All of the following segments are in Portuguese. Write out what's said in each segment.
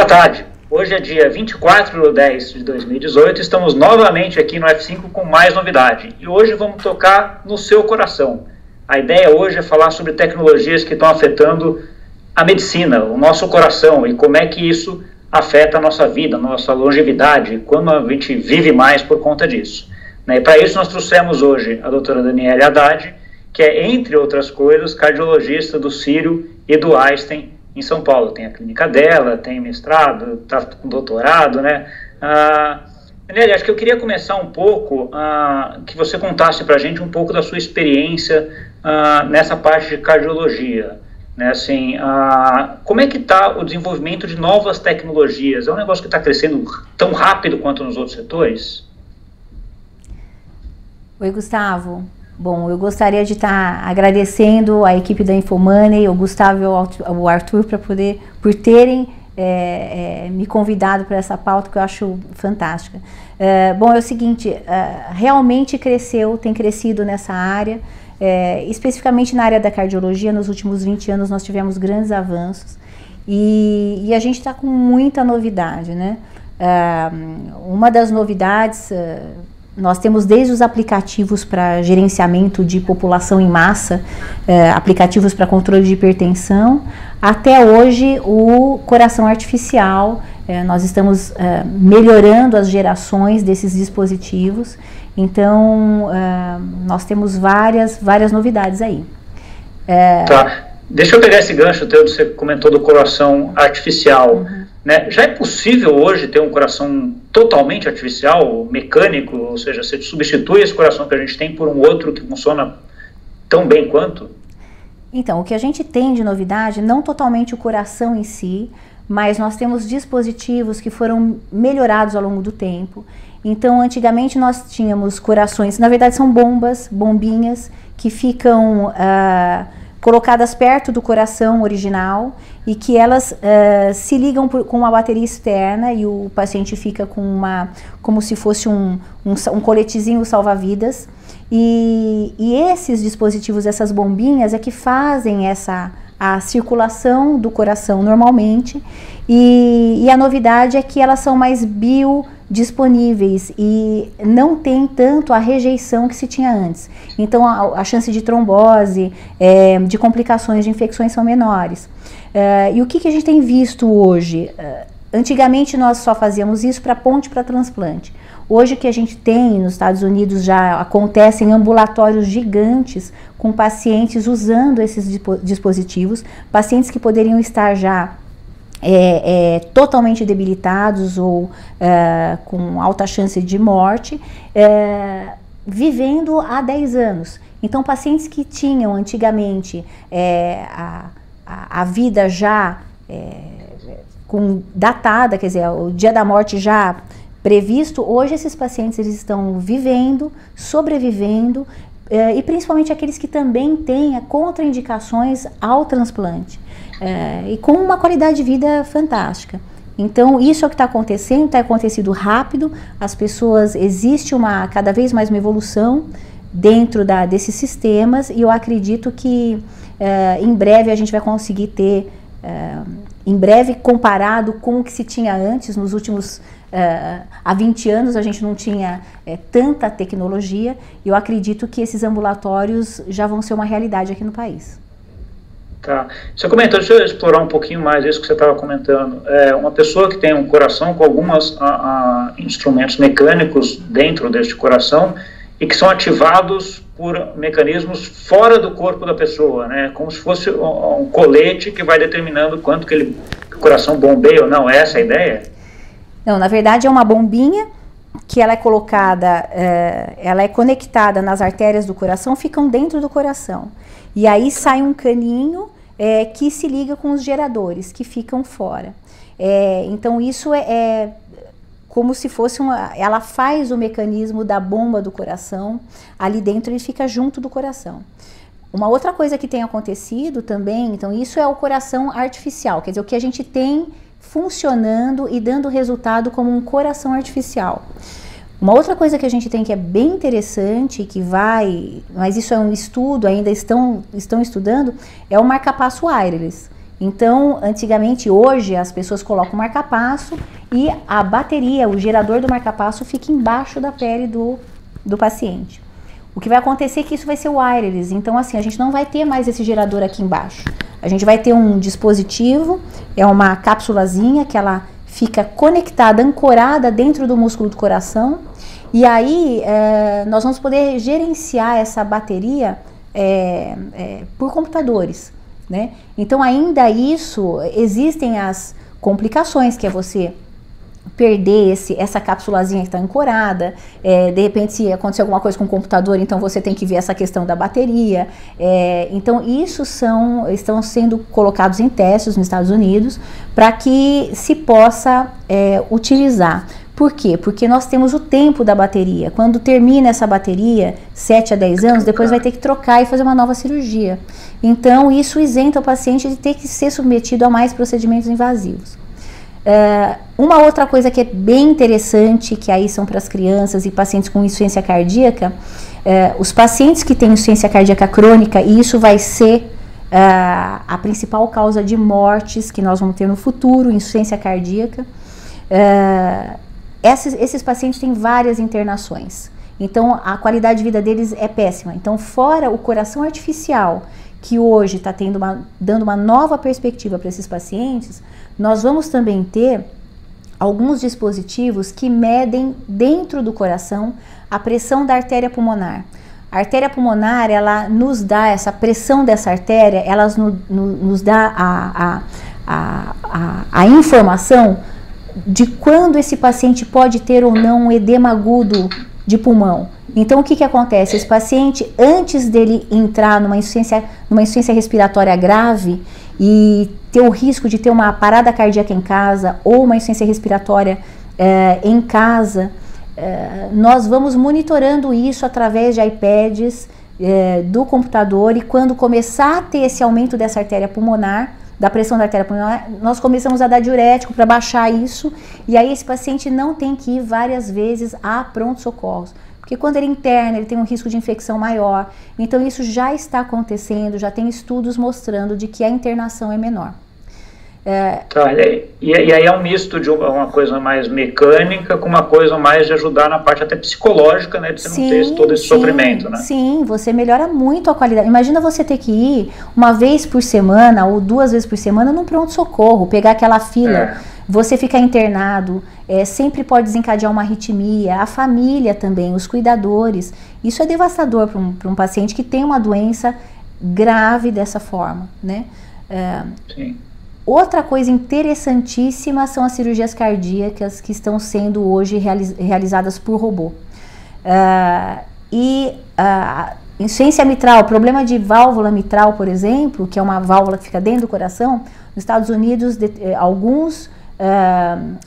tarde. Hoje é dia 24/10/2018, estamos novamente aqui no F5 com mais novidade. E hoje vamos tocar no seu coração. A ideia hoje é falar sobre tecnologias que estão afetando a medicina, o nosso coração, e como é que isso afeta a nossa vida, a nossa longevidade, como a gente vive mais por conta disso. E para isso nós trouxemos hoje a doutora Daniele Haddad, que é, entre outras coisas, cardiologista do Sírio e do Einstein, em São Paulo. Tem a clínica dela, tem mestrado, está com doutorado, né? Daniele, acho que eu queria começar um pouco, que você contasse para a gente um pouco da sua experiência nessa parte de cardiologia, né? Assim, como é que está o desenvolvimento de novas tecnologias? É um negócio que está crescendo tão rápido quanto nos outros setores? Oi, Gustavo. Bom, eu gostaria de estar agradecendo a equipe da Infomoney, o Gustavo e o Arthur por terem me convidado para essa pauta que eu acho fantástica. Bom, é o seguinte, realmente tem crescido nessa área, especificamente na área da cardiologia. Nos últimos 20 anos nós tivemos grandes avanços e a gente está com muita novidade, né? Uma das novidades... Nós temos desde os aplicativos para gerenciamento de população em massa, aplicativos para controle de hipertensão, até hoje o coração artificial. Nós estamos melhorando as gerações desses dispositivos, então nós temos várias novidades aí. Tá, deixa eu pegar esse gancho teu que você comentou do coração artificial. Né? Já é possível hoje ter um coração totalmente artificial, mecânico, ou seja, você substitui esse coração que a gente tem por um outro que funciona tão bem quanto? Então, o que a gente tem de novidade, não totalmente o coração em si, mas nós temos dispositivos que foram melhorados ao longo do tempo. Então, antigamente nós tínhamos corações, na verdade são bombinhas, que ficam colocadas perto do coração original e que elas se ligam com uma bateria externa e o paciente fica com como se fosse um coletezinho salva-vidas. E esses dispositivos, essas bombinhas, é que fazem a circulação do coração normalmente, e a novidade é que elas são mais biodisponíveis e não tem tanto a rejeição que se tinha antes. Então a chance de trombose, de complicações de infecções são menores. E o que a gente tem visto hoje? Antigamente nós só fazíamos isso para ponte para transplante. Hoje o que a gente tem nos Estados Unidos já acontece em ambulatórios gigantes com pacientes usando esses dispositivos, pacientes que poderiam estar já totalmente debilitados ou com alta chance de morte, vivendo há 10 anos. Então pacientes que tinham antigamente a vida já datada, quer dizer, o dia da morte já previsto, hoje esses pacientes eles estão vivendo, sobrevivendo, e principalmente aqueles que também têm contraindicações ao transplante, e com uma qualidade de vida fantástica. Então isso é o que está acontecendo, tem acontecido rápido, as pessoas, existe cada vez mais uma evolução dentro desses sistemas, e eu acredito que em breve a gente vai conseguir ter, em breve comparado com o que se tinha antes, nos últimos há 20 anos a gente não tinha tanta tecnologia, e eu acredito que esses ambulatórios já vão ser uma realidade aqui no país. Tá. Você comentou, deixa eu explorar um pouquinho mais isso que você estava comentando. Uma pessoa que tem um coração com alguns instrumentos mecânicos dentro deste coração e que são ativados por mecanismos fora do corpo da pessoa, né? Como se fosse um colete que vai determinando quanto que o coração bombeia ou não. É essa a ideia? Não, na verdade é uma bombinha que ela é colocada, ela é conectada nas artérias do coração, ficam dentro do coração. E aí sai um caninho que se liga com os geradores, que ficam fora. Então isso é como se fosse ela faz o mecanismo da bomba do coração, ali dentro ele fica junto do coração. Uma outra coisa que tem acontecido também, então isso é o coração artificial, quer dizer, o que a gente tem funcionando e dando resultado como um coração artificial. Uma outra coisa que a gente tem que é bem interessante, mas isso é um estudo, ainda estão estudando, é o marca-passo wireless. Então, antigamente, hoje, as pessoas colocam o marca-passo e a bateria, o gerador do marca-passo fica embaixo da pele do paciente. O que vai acontecer é que isso vai ser wireless, então assim, a gente não vai ter mais esse gerador aqui embaixo. A gente vai ter um dispositivo, é uma cápsulazinha que ela fica conectada, ancorada dentro do músculo do coração, e aí nós vamos poder gerenciar essa bateria por computadores, né? Então ainda existem as complicações, que é você perder essa cápsulazinha que está ancorada, de repente se acontecer alguma coisa com o computador, então você tem que ver essa questão da bateria, então isso estão sendo colocados em testes nos Estados Unidos para que se possa utilizar. Por quê? Porque nós temos o tempo da bateria. Quando termina essa bateria, 7 a 10 anos, depois vai ter que trocar e fazer uma nova cirurgia. Então, isso isenta o paciente de ter que ser submetido a mais procedimentos invasivos. Uma outra coisa que é bem interessante, que aí são para as crianças e pacientes com insuficiência cardíaca, os pacientes que têm insuficiência cardíaca crônica, e isso vai ser a principal causa de mortes que nós vamos ter no futuro, insuficiência cardíaca, esses pacientes têm várias internações, então a qualidade de vida deles é péssima. Então, fora o coração artificial, que hoje está dando uma nova perspectiva para esses pacientes, nós vamos também ter alguns dispositivos que medem dentro do coração a pressão da artéria pulmonar. A artéria pulmonar, ela nos dá essa pressão dessa artéria, ela nos dá a informação de quando esse paciente pode ter ou não um edema agudo de pulmão. Então, o que acontece? Esse paciente, antes dele entrar numa insuficiência respiratória grave e ter o risco de ter uma parada cardíaca em casa ou uma insuficiência respiratória em casa, nós vamos monitorando isso através de iPads, do computador, e quando começar a ter esse aumento dessa artéria pulmonar, da pressão da artéria pulmonar, nós começamos a dar diurético para baixar isso, e aí esse paciente não tem que ir várias vezes a pronto-socorros, porque quando ele interna, ele tem um risco de infecção maior. Então isso já está acontecendo, já tem estudos mostrando de que a internação é menor. Tá, e aí é um misto de uma coisa mais mecânica com uma coisa mais de ajudar na parte até psicológica, né, de você não ter todo esse sofrimento, né? Sim, você melhora muito a qualidade. Imagina você ter que ir uma vez por semana ou 2 vezes por semana num pronto-socorro, pegar aquela fila, você ficar internado, sempre pode desencadear uma arritmia, a família também, os cuidadores. Isso é devastador para um paciente que tem uma doença grave dessa forma, né? Sim. Outra coisa interessantíssima são as cirurgias cardíacas que estão sendo hoje realizadas por robô. Insuficiência mitral, problema de válvula mitral, por exemplo, que é uma válvula que fica dentro do coração, nos Estados Unidos, alguns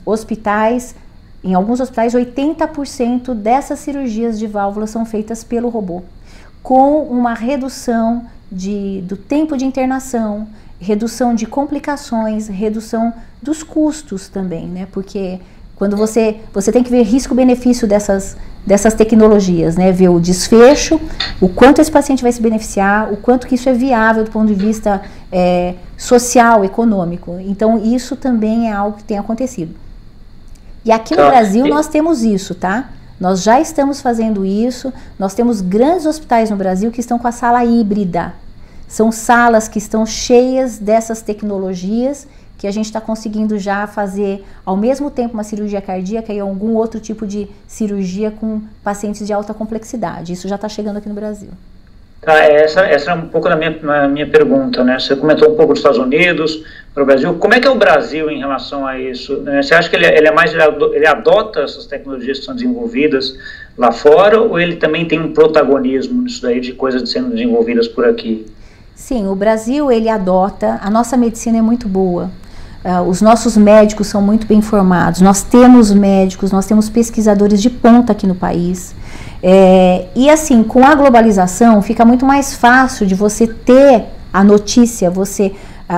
hospitais, em alguns hospitais, 80% dessas cirurgias de válvula são feitas pelo robô, com uma redução do tempo de internação, redução de complicações, redução dos custos também, né? Porque quando você tem que ver risco-benefício dessas tecnologias, né? Ver o desfecho, o quanto esse paciente vai se beneficiar, o quanto que isso é viável do ponto de vista social, econômico. Então, isso também é algo que tem acontecido. E aqui no Brasil nós temos isso, tá? Nós já estamos fazendo isso, nós temos grandes hospitais no Brasil que estão com a sala híbrida. São salas que estão cheias dessas tecnologias que a gente está conseguindo já fazer ao mesmo tempo uma cirurgia cardíaca e algum outro tipo de cirurgia com pacientes de alta complexidade. Isso já está chegando aqui no Brasil. Tá, essa é um pouco da minha pergunta, né? Você comentou um pouco dos Estados Unidos, para o Brasil. Como é que é o Brasil em relação a isso, né? Você acha que ele adota essas tecnologias que são desenvolvidas lá fora, ou ele também tem um protagonismo nisso daí de coisas sendo desenvolvidas por aqui? Sim, o Brasil ele adota, a nossa medicina é muito boa, os nossos médicos são muito bem formados, nós temos médicos, nós temos pesquisadores de ponta aqui no país, e assim, com a globalização fica muito mais fácil de você ter a notícia,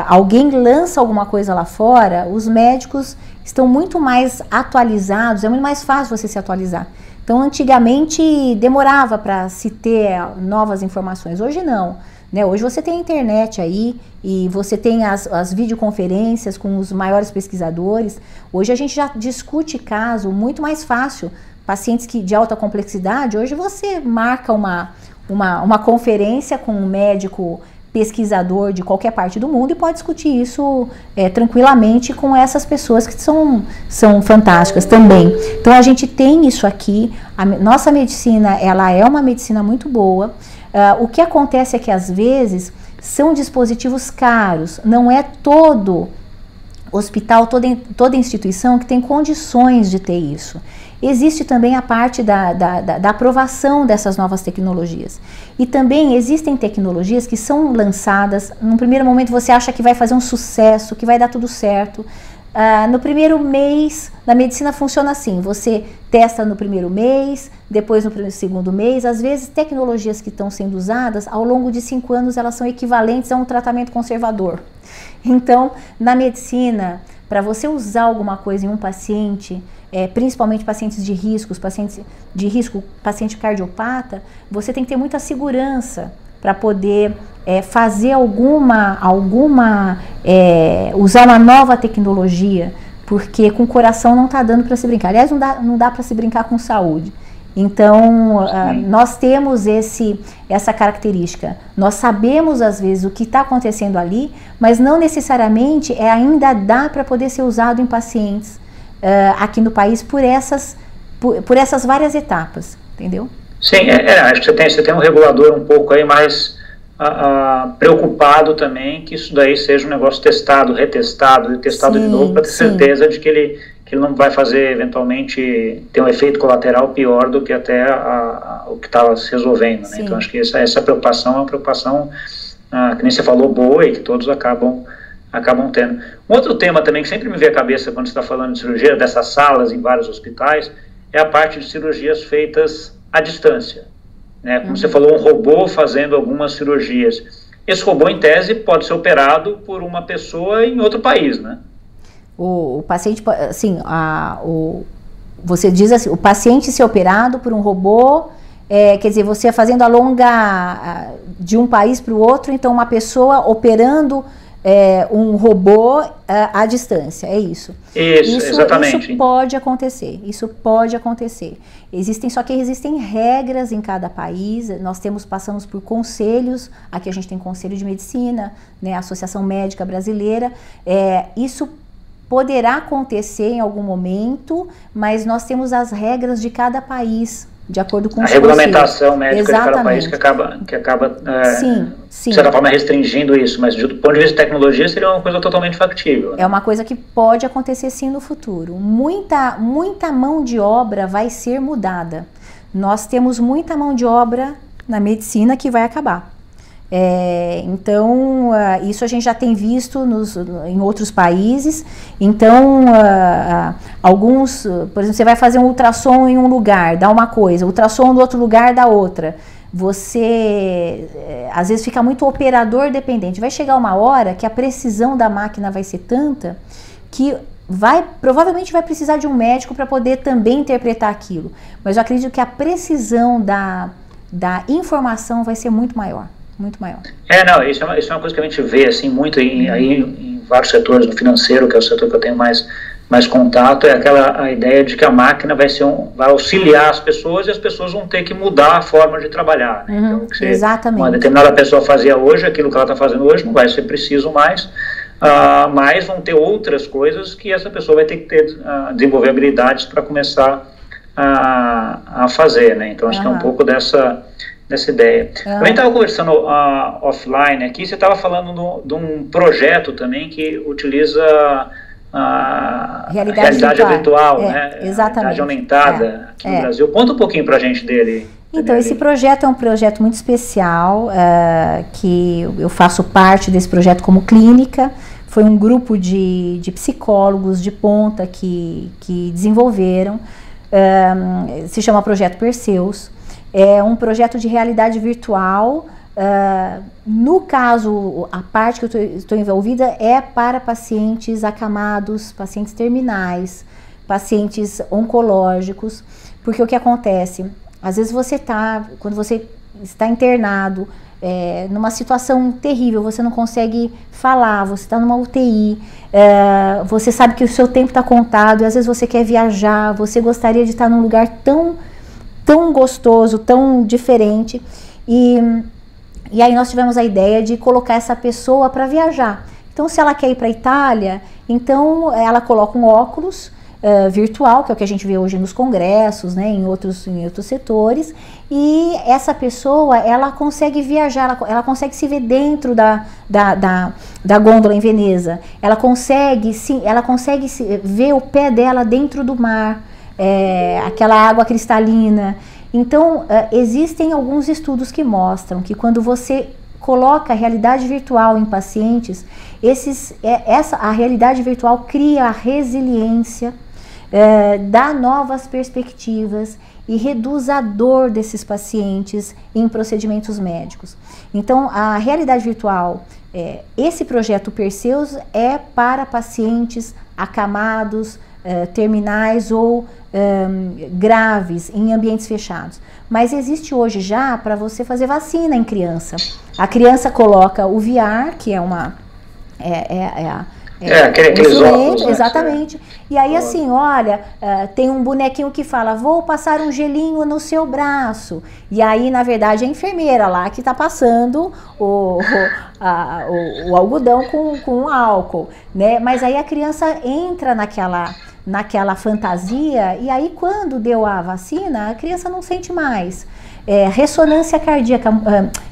alguém lança alguma coisa lá fora, os médicos estão muito mais atualizados, é muito mais fácil você se atualizar. Então, antigamente demorava para se ter novas informações, hoje não. né? Hoje você tem a internet aí e você tem as videoconferências com os maiores pesquisadores. Hoje a gente já discute caso muito mais fácil. Pacientes de alta complexidade, hoje você marca uma conferência com um médico pesquisador de qualquer parte do mundo e pode discutir isso tranquilamente com essas pessoas que são fantásticas também. Então a gente tem isso aqui, a nossa medicina, ela é uma medicina muito boa. O que acontece é que às vezes são dispositivos caros, não é todo hospital, toda instituição que tem condições de ter isso. Existe também a parte da aprovação dessas novas tecnologias. E também existem tecnologias que são lançadas, no primeiro momento você acha que vai fazer um sucesso, que vai dar tudo certo. No primeiro mês, na medicina funciona assim, você testa no primeiro mês, depois no segundo mês. Às vezes tecnologias que estão sendo usadas, ao longo de 5 anos, elas são equivalentes a um tratamento conservador. Então, na medicina, para você usar alguma coisa em um paciente, principalmente pacientes de risco, paciente cardiopata, você tem que ter muita segurança para poder fazer usar uma nova tecnologia, porque com o coração não está dando para se brincar. Aliás, não dá para se brincar com saúde. Então, nós temos essa característica. Nós sabemos, às vezes, o que está acontecendo ali, mas não necessariamente ainda dá para poder ser usado em pacientes aqui no país por essas várias etapas, entendeu? Sim, acho que você tem um regulador um pouco aí mais preocupado também que isso daí seja um negócio testado, retestado e testado de novo para ter certeza de que ele não vai fazer, eventualmente, ter um efeito colateral pior do que até o que estava se resolvendo, né? Então, acho que essa preocupação é uma preocupação, que nem você falou, boa e que todos acabam tendo. Um outro tema também que sempre me vem à cabeça quando você está falando de cirurgia, dessas salas em vários hospitais, é a parte de cirurgias feitas à distância, né? Como você falou, um robô fazendo algumas cirurgias. Esse robô, em tese, pode ser operado por uma pessoa em outro país, né? O paciente, assim, você diz assim, o paciente ser operado por um robô, quer dizer, você fazendo a longa de um país para o outro, então uma pessoa operando um robô à distância, é isso? Isso, exatamente. Isso pode acontecer, Só que existem regras em cada país, nós passamos por conselhos, aqui a gente tem Conselho de Medicina, né, Associação Médica Brasileira, isso poderá acontecer em algum momento, mas nós temos as regras de cada país, de acordo com a regulamentação médica de cada país que acaba de certa forma restringindo isso, mas do ponto de vista de tecnologia seria uma coisa totalmente factível. É uma coisa que pode acontecer sim no futuro. Muita mão de obra vai ser mudada. Nós temos muita mão de obra na medicina que vai acabar. Então, isso a gente já tem visto em outros países. Então, alguns, por exemplo, você vai fazer um ultrassom em um lugar, dá uma coisa, ultrassom no outro lugar dá outra. Você, às vezes, fica muito operador dependente. Vai chegar uma hora que a precisão da máquina vai ser tanta que provavelmente vai precisar de um médico para poder também interpretar aquilo. Mas eu acredito que a precisão da informação vai ser muito maior. Muito maior. Isso é uma coisa que a gente vê assim, muito em vários setores, no financeiro, que é o setor que eu tenho mais contato, é a ideia de que a máquina vai auxiliar as pessoas e as pessoas vão ter que mudar a forma de trabalhar. Né? Então, exatamente. Uma determinada pessoa fazia hoje, aquilo que ela está fazendo hoje não vai ser preciso mais, mas vão ter outras coisas que essa pessoa vai ter que desenvolver habilidades para começar a fazer. Né? Então, acho que é um pouco dessa ideia. Também estava conversando offline aqui, você estava falando de um projeto também que utiliza a realidade virtual, né? Exatamente. A realidade aumentada aqui no Brasil. Conta um pouquinho para a gente dele. Então, esse projeto é um projeto muito especial, que eu faço parte desse projeto como clínica. Foi um grupo de psicólogos de ponta que desenvolveram. Se chama Projeto Perseus. É um projeto de realidade virtual. No caso, a parte que eu estou envolvida é para pacientes acamados, pacientes terminais, pacientes oncológicos, porque o que acontece? Às vezes quando você está internado, numa situação terrível, você não consegue falar, você está numa UTI, você sabe que o seu tempo está contado, e às vezes você quer viajar, você gostaria de estar num lugar tão gostoso, tão diferente, e aí nós tivemos a ideia de colocar essa pessoa para viajar. Então, se ela quer ir para a Itália, então ela coloca um óculos virtual, que é o que a gente vê hoje nos congressos, né, em outros setores, e essa pessoa, ela consegue viajar, ela consegue se ver dentro da gôndola em Veneza, ela consegue ver o pé dela dentro do mar, aquela água cristalina. Então, existem alguns estudos que mostram que quando você coloca a realidade virtual em pacientes, a realidade virtual cria a resiliência, dá novas perspectivas e reduz a dor desses pacientes em procedimentos médicos. Então, a realidade virtual, esse projeto Perseus é para pacientes acamados, terminais ou graves em ambientes fechados. Mas existe hoje já para você fazer vacina em criança. A criança coloca o VR, que é aqueles óculos, exatamente. E aí assim, olha, tem um bonequinho que fala, vou passar um gelinho no seu braço. E aí, na verdade, é a enfermeira lá que está passando o algodão com álcool, né? Mas aí a criança entra naquela fantasia, e aí quando deu a vacina, a criança não sente mais. Ressonância cardíaca,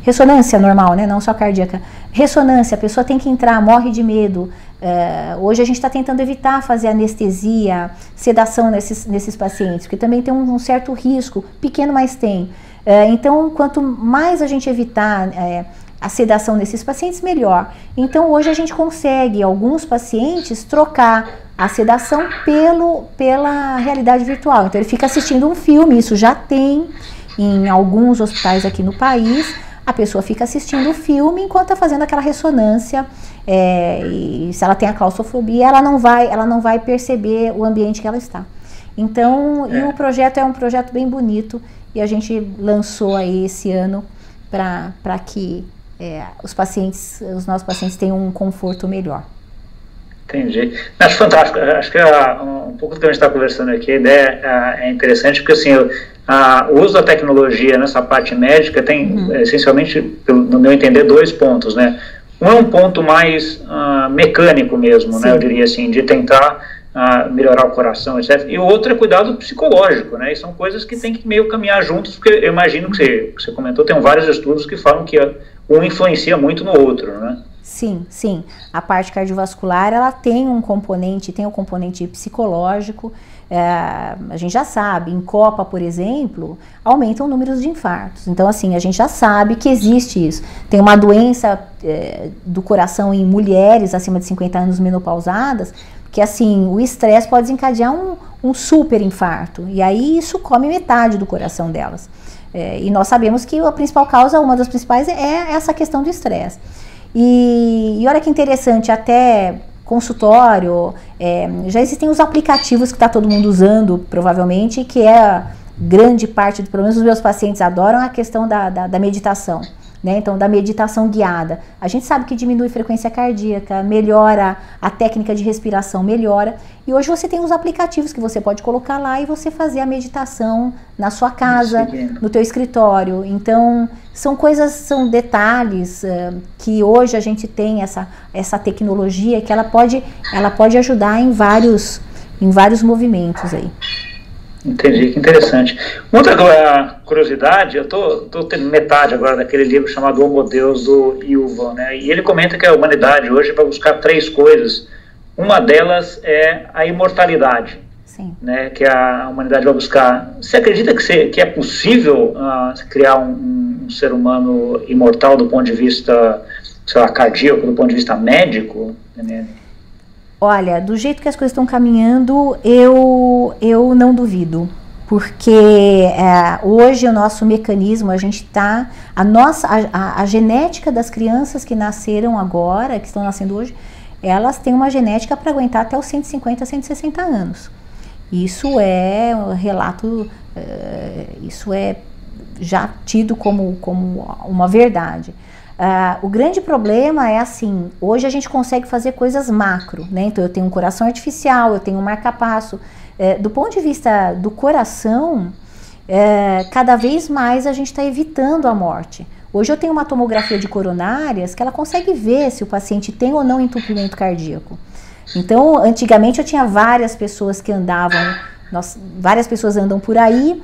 ressonância normal, né? Não só cardíaca. Ressonância, a pessoa tem que entrar, morre de medo. Hoje a gente está tentando evitar fazer anestesia, sedação nesses pacientes, porque também tem um certo risco, pequeno, mas tem. Então, quanto mais a gente evitar a sedação nesses pacientes, melhor. Então, hoje a gente consegue, alguns pacientes, trocar a sedação pela realidade virtual. Então, ele fica assistindo um filme, isso já tem em alguns hospitais aqui no país. A pessoa fica assistindo o filme enquanto está fazendo aquela ressonância, e se ela tem a claustrofobia, ela não vai perceber o ambiente que ela está. Então, e o projeto é um projeto bem bonito, e a gente lançou aí esse ano para que os nossos pacientes tenham um conforto melhor. Entendi. Acho fantástico. Acho que um pouco do que a gente está conversando aqui, a ideia é interessante, porque assim, o uso da tecnologia nessa parte médica tem, essencialmente, no meu entender, dois pontos, né? Um é um ponto mais mecânico mesmo, né? Eu diria assim, de tentar melhorar o coração, etc. E o outro é cuidado psicológico, né? E são coisas que tem que meio caminhar juntos, porque eu imagino que você comentou, tem vários estudos que falam que um influencia muito no outro, né? Sim, sim. A parte cardiovascular, ela tem o componente psicológico. A gente já sabe, em Copa, por exemplo, aumentam números de infartos. Então, assim, a gente já sabe que existe isso. Tem uma doença do coração em mulheres acima de 50 anos menopausadas, que, assim, o estresse pode desencadear um super infarto. E aí isso come metade do coração delas. E nós sabemos que a principal causa, uma das principais, é essa questão do estresse. E olha que interessante, até consultório, já existem os aplicativos que está todo mundo usando, provavelmente, que grande parte, pelo menos os meus pacientes adoram a questão da meditação, né? Então, da meditação guiada. A gente sabe que diminui a frequência cardíaca, melhora a técnica de respiração, melhora. E hoje você tem os aplicativos que você pode colocar lá e você fazer a meditação na sua casa, no teu escritório. Então, são detalhes que hoje a gente tem essa tecnologia que ela pode ajudar em vários movimentos aí. Entendi, que interessante. Outra curiosidade, eu tô tendo metade agora daquele livro chamado Homo Deus, do Yuval, né? E ele comenta que a humanidade hoje vai buscar 3 coisas. Uma delas é a imortalidade. Sim. Né? Que a humanidade vai buscar. Você acredita que é possível criar um ser humano imortal do ponto de vista, sei lá, cardíaco, do ponto de vista médico, né? Olha, do jeito que as coisas estão caminhando, eu não duvido, porque hoje o nosso mecanismo, a genética das crianças que nasceram agora, que estão nascendo hoje, elas têm uma genética para aguentar até os 150, 160 anos. Isso é um relato, isso é já tido como uma verdade. O grande problema é assim, hoje a gente consegue fazer coisas macro, né? Então eu tenho um coração artificial, eu tenho um marca-passo. Do ponto de vista do coração, cada vez mais a gente está evitando a morte. Hoje eu tenho uma tomografia de coronárias que ela consegue ver se o paciente tem ou não entupimento cardíaco. Então, antigamente eu tinha várias pessoas que andavam, várias pessoas andam por aí,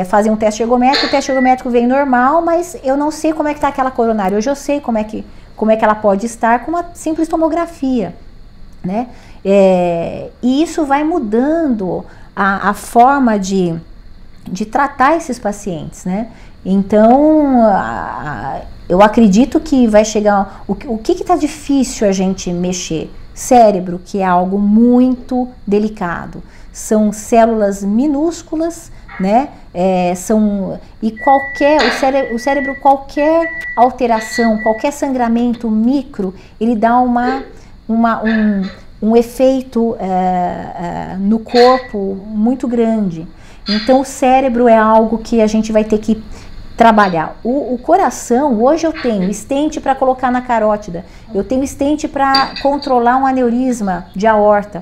fazem um teste ergométrico, o teste ergométrico vem normal, mas eu não sei como é que está aquela coronária. Hoje eu sei como é que ela pode estar com uma simples tomografia, né? E isso vai mudando a forma de tratar esses pacientes, né? Então, eu acredito que vai chegar... O que está difícil a gente mexer? Cérebro, que é algo muito delicado. São células minúsculas, né? E o cérebro, qualquer alteração, qualquer sangramento micro, ele dá um efeito no corpo muito grande. Então o cérebro é algo que a gente vai ter que trabalhar. O coração, hoje eu tenho stent para colocar na carótida, eu tenho stent para controlar um aneurisma de aorta,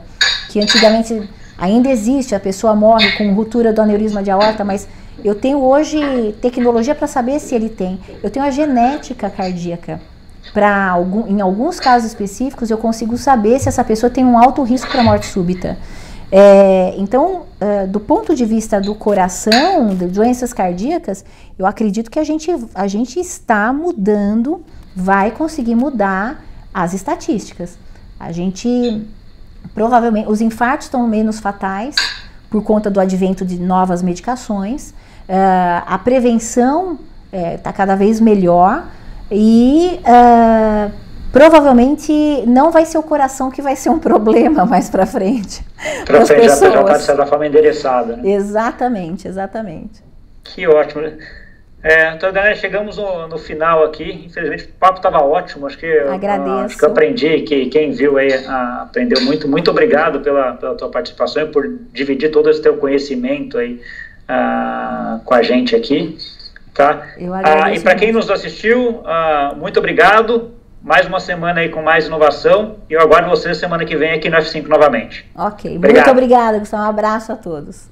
que antigamente ainda existe, a pessoa morre com ruptura do aneurisma de aorta, mas eu tenho hoje tecnologia para saber se ele tem. Eu tenho a genética cardíaca. Em alguns casos específicos, eu consigo saber se essa pessoa tem um alto risco para morte súbita. Então, do ponto de vista do coração, de doenças cardíacas, eu acredito que a gente está mudando, vai conseguir mudar as estatísticas. Provavelmente, os infartos estão menos fatais por conta do advento de novas medicações, a prevenção está cada vez melhor e provavelmente não vai ser o coração que vai ser um problema mais para frente. Para frente, já está de certa forma endereçada, né? Exatamente. Que ótimo. Então, Daniela, chegamos no final aqui. Infelizmente, o papo estava ótimo. Acho que eu aprendi, que quem viu aí aprendeu muito. Muito obrigado pela tua participação e por dividir todo esse teu conhecimento aí com a gente aqui. Tá? E para quem nos assistiu, muito obrigado. Mais uma semana aí com mais inovação e eu aguardo vocês semana que vem aqui no F5 novamente. Ok, muito obrigada, Gustavo. Um abraço a todos.